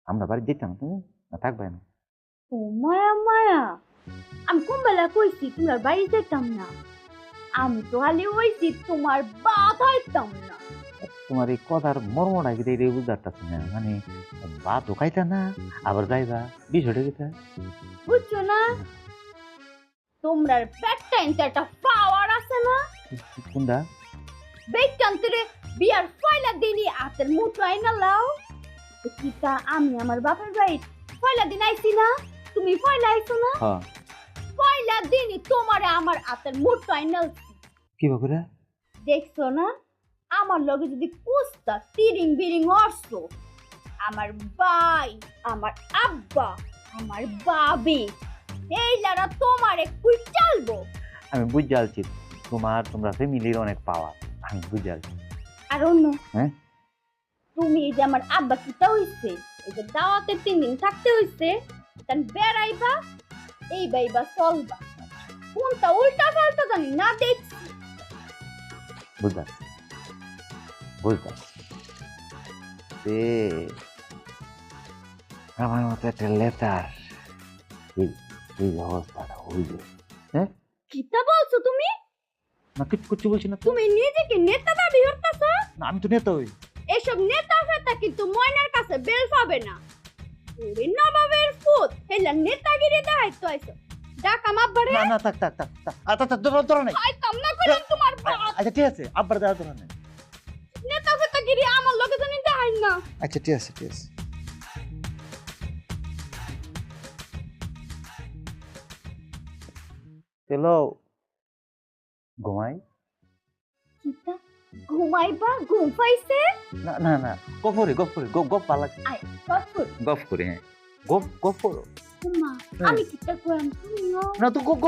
আমরা বাড়ি যেতাম তুমি না থাকবে না। ও মায়া মায়া, আমি কোন বেলা কইছি তোমার বাড়ি যেতাম না? আমি তো খালি হইছি তোমার বাধাইতাম না। তোমার এই কথার মর্মটা কি রে বুঝতে না মানে বা তো খাইতা না আবার যাইবা বিষয়টা কিতা বুঝছো না? তোমরা পেটটা একটা পাওয়ার আছে না? কোনটা বেকান্তরে বিয়ার পয়লা দিনই হাতের মুঠো আইনা লাও। তো কিতা আমি আমার বাপের বাড়ি পয়লা দিন আইছি না? তুমি পয়লা আইছো না? হ্যাঁ পয়লা দিনই তোমারে আমার হাতের মুঠো আইনা কি বাকুরা দেখছো না? আমার লগে যদি কুস্তা তিরিং বিরিং অর্ছো, আমার ভাই, আমার আব্বা, আমার বাবি, এই লারা তোমারে কুই চালবো। আমি বুঝতে আলছি তোমরা ফ্যামিলির অনেক পাওয়ার আমি বুঝতে আলছি। আর অন্য হ্যাঁ তুমি এই যে আমার আব্বা কিতা হইছে, এই যে দাওয়াতে 3 দিন থাকতে হইছে, তান বেড়াইবা, এই বাইবা চলবা। কোনটা উল্টা পাল্টা জানি না দেখছি। বুঝতে বুঝতে সে আমার মতো একটা লেতার এই এই অবস্থাটা হইবে। হ্যাঁ কিতা বলছো তুমি? না কিছু বলছি না তো তুমি নিজেকে নেতা দাবি করতেছো? না আমি তো নেতা হই। এসব নেতা ফেতা কিন্তু ময়নার কাছে বেল পাবে না। ওরে নবাবের ফুট হেলা নেতাগিরি দেখাইতো আইছো। ডাকা মাব্বারে না না থাক আচ্ছা ধরো নাই। খাইতাম না কইলাম তোমার বাপ। আচ্ছা ঠিক আছে আব্বার দেওয়া ধরো নাই। নেতা ফেতাগিরি আমার লগে জানি দেখাই না। আচ্ছা ঠিক আছে ঠিক আছে চলো ঘুমাই। কিতা ঘুমাইবা? ঘুম পাইছে? না না না গপ করি গপ পালা আয় কফুর গপ করি হ্যাঁ গপ করো। মা, আমি কিতা কইম তুমিও না তো গপ